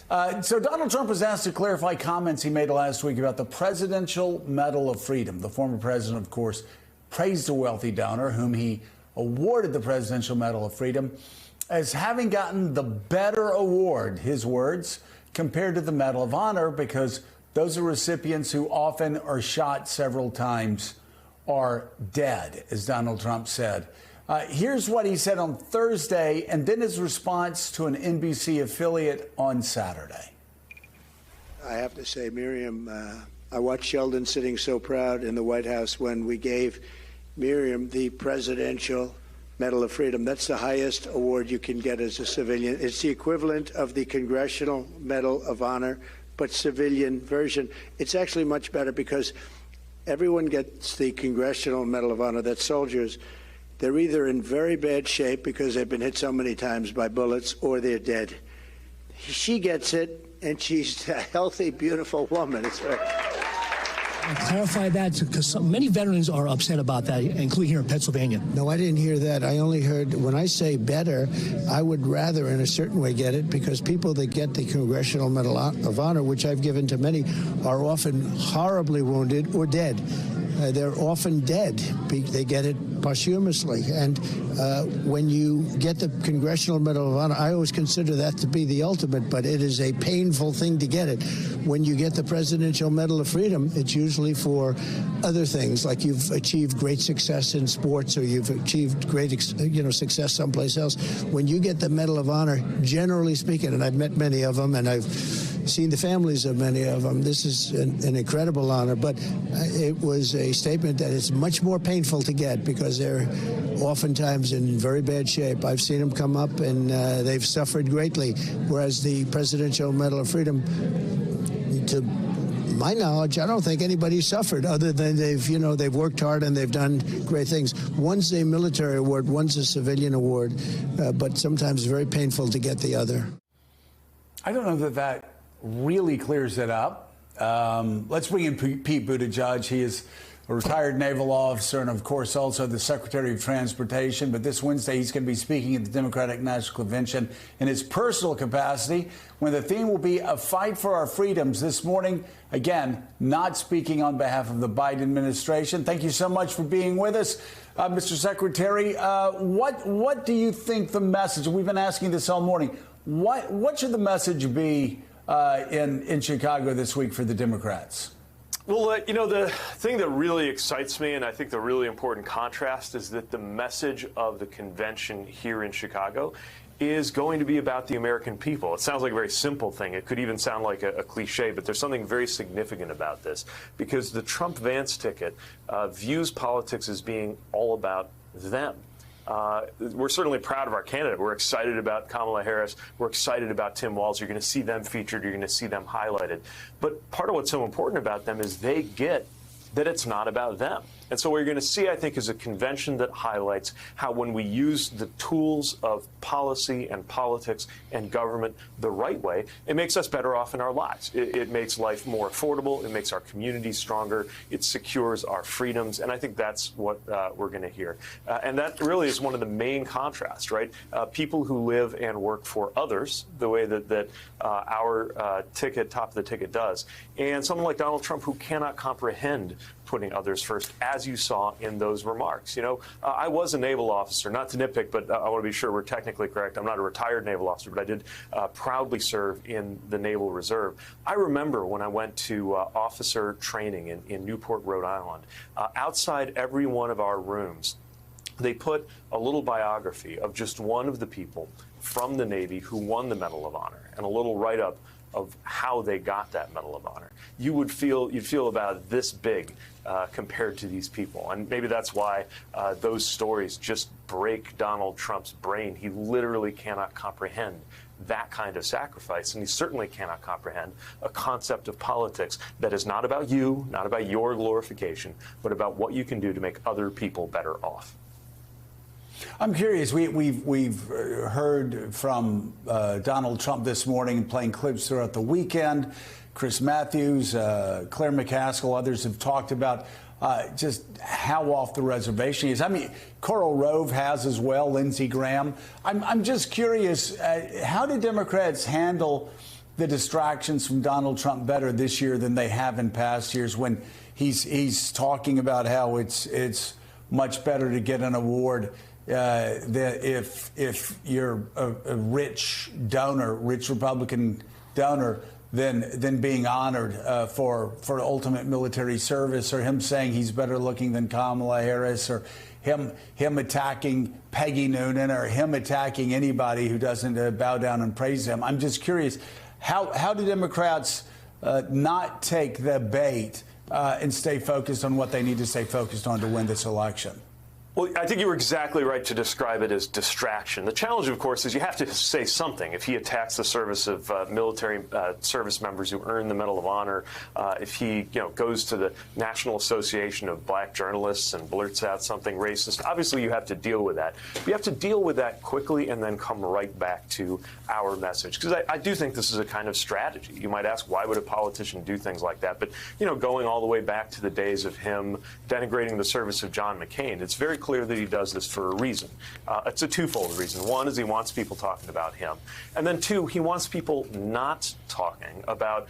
So Donald Trump was asked to clarify comments he made last week about the Presidential Medal of Freedom. The former president, of course, praised a wealthy donor whom he awarded the Presidential Medal of Freedom as having gotten the better award, his words, compared to the Medal of Honor, because those are recipients who often are shot several times or dead, as Donald Trump said. Here's what he said on Thursday, and then his response to an NBC affiliate on Saturday. I have to say, Miriam, I watched Sheldon sitting so proud in the White House when we gave Miriam the Presidential Medal of Freedom. That's the highest award you can get as a civilian. It's the equivalent of the Congressional Medal of Honor, but civilian version. It's actually much better because everyone gets the Congressional Medal of Honor. That's soldiers. They're either in very bad shape because they've been hit so many times by bullets, or they're dead. She gets it, and she's a healthy, beautiful woman. It's very... Clarify that, because many veterans are upset about that, including here in Pennsylvania. No, I didn't hear that. I only heard, when I say better, I would rather in a certain way get it, because people that get the Congressional Medal of Honor, which I've given to many, are often horribly wounded or dead. They're often dead. They get it posthumously. And when you get the Congressional Medal of Honor, I always consider that to be the ultimate, but it is a painful thing to get it. When you get the Presidential Medal of Freedom, it's usually for other things, like you've achieved great success in sports, or you've achieved great success someplace else. When you get the Medal of Honor, generally speaking, and I've met many of them, and I've seen the families of many of them, this is an incredible honor, but it was a statement that it's much more painful to get because they're oftentimes in very bad shape. I've seen them come up and they've suffered greatly, whereas the Presidential Medal of Freedom, to my knowledge, I don't think anybody suffered, other than they've worked hard and they've done great things. One's a military award, one's a civilian award, but sometimes very painful to get the other. I don't know that really clears it up. Let's bring in Pete Buttigieg. He is a retired naval officer and, of course, also the Secretary of Transportation. But this Wednesday, he's going to be speaking at the Democratic National Convention in his personal capacity, when the theme will be a fight for our freedoms. This morning, again, not speaking on behalf of the Biden administration. Thank you so much for being with us, Mr. Secretary. What do you think the message? We've been asking this all morning. What should the message be in Chicago this week for the Democrats? Well, the thing that really excites me, and I think the really important contrast, is that the message of the convention here in Chicago is going to be about the American people. It sounds like a very simple thing. It could even sound like a cliche, but there's something very significant about this, because the Trump-Vance ticket views politics as being all about them. We're certainly proud of our candidate. We're excited about Kamala Harris. We're excited about Tim Walz. You're going to see them featured. You're going to see them highlighted. But part of what's so important about them is they get that it's not about them. And so what you're going to see, I think, is a convention that highlights how when we use the tools of policy and politics and government the right way, it makes us better off in our lives. It makes life more affordable. It makes our communities stronger. It secures our freedoms. And I think that's what we're going to hear. And that really is one of the main contrasts, right? People who live and work for others, the way that our ticket, top of the ticket, does. And someone like Donald Trump, who cannot comprehend putting others first, as you saw in those remarks. I was a naval officer, not to nitpick, but I want to be sure we're technically correct. I'm not a retired naval officer, but I did proudly serve in the Naval Reserve. I remember when I went to officer training in Newport, Rhode Island, outside every one of our rooms, they put a little biography of just one of the people from the Navy who won the Medal of Honor, and a little write-up of how they got that Medal of Honor. You'd feel about this big compared to these people. And maybe that's why those stories just break Donald Trump's brain. He literally cannot comprehend that kind of sacrifice. And he certainly cannot comprehend a concept of politics that is not about you, not about your glorification, but about what you can do to make other people better off. I'm curious. We've heard from Donald Trump this morning, playing clips throughout the weekend. Chris Matthews, Claire McCaskill, others have talked about just how off the reservation he is. I mean, Karl Rove has as well, Lindsey Graham. I'm just curious, how do Democrats handle the distractions from Donald Trump better this year than they have in past years, when he's talking about how it's much better to get an award that if you're a rich donor, rich Republican donor, than being honored for ultimate military service, or him saying he's better looking than Kamala Harris, or him attacking Peggy Noonan, or him attacking anybody who doesn't bow down and praise him. I'm just curious, how do Democrats not take the bait and stay focused on what they need to stay focused on to win this election? Well, I think you were exactly right to describe it as distraction. The challenge, of course, is you have to say something. If he attacks the service of military service members who earn the Medal of Honor, if he goes to the National Association of Black Journalists and blurts out something racist, obviously you have to deal with that. But you have to deal with that quickly and then come right back to our message. Because I do think this is a kind of strategy. You might ask, why would a politician do things like that? But, going all the way back to the days of him denigrating the service of John McCain, it's very clear that he does this for a reason. It's a twofold reason. One is he wants people talking about him. And then two, he wants people not talking about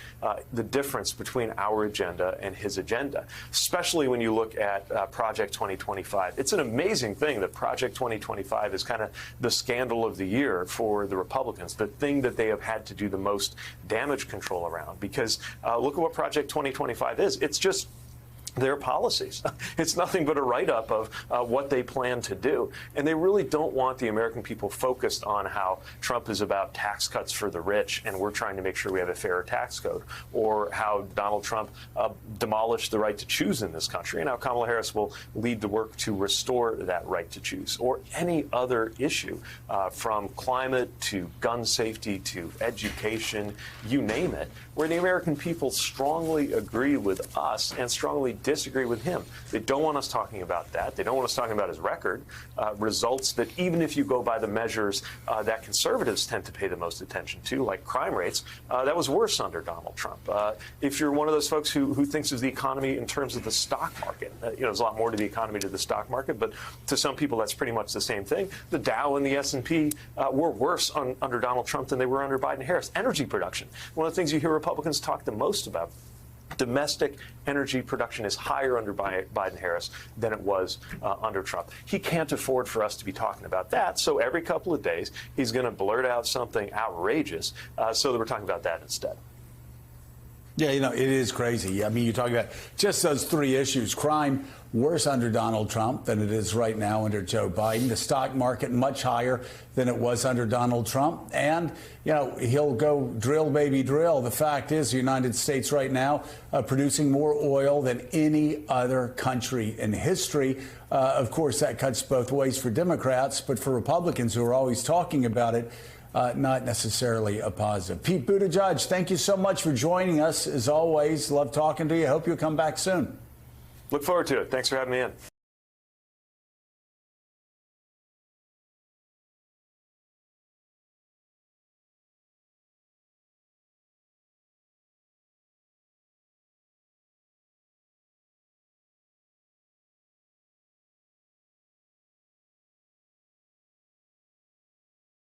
the difference between our agenda and his agenda, especially when you look at Project 2025. It's an amazing thing that Project 2025 is kind of the scandal of the year for the Republicans, the thing that they have had to do the most damage control around. Because look at what Project 2025 is. It's just their policies. It's nothing but a write-up of what they plan to do. And they really don't want the American people focused on how Trump is about tax cuts for the rich and we're trying to make sure we have a fairer tax code, or how Donald Trump demolished the right to choose in this country, and how Kamala Harris will lead the work to restore that right to choose, or any other issue from climate to gun safety to education, you name it, where the American people strongly agree with us and strongly disagree with him. They don't want us talking about that. They don't want us talking about his record, results that even if you go by the measures that conservatives tend to pay the most attention to, like crime rates, that was worse under Donald Trump. If you're one of those folks who thinks of the economy in terms of the stock market, there's a lot more to the economy to the stock market, but to some people that's pretty much the same thing. The Dow and the S&P were worse under Donald Trump than they were under Biden-Harris. Energy production, one of the things you hear Republicans talk the most about. Domestic energy production is higher under Biden-Harris than it was under Trump. He can't afford for us to be talking about that, so every couple of days he's going to blurt out something outrageous so that we're talking about that instead. Yeah, it is crazy. I mean, you're talking about just those three issues. Crime, worse under Donald Trump than it is right now under Joe Biden. The stock market, much higher than it was under Donald Trump. And, he'll go drill, baby, drill. The fact is the United States right now producing more oil than any other country in history. Of course, that cuts both ways for Democrats, but for Republicans who are always talking about it, not necessarily a positive. Pete Buttigieg, thank you so much for joining us. As always, love talking to you. Hope you'll come back soon. Look forward to it. Thanks for having me in.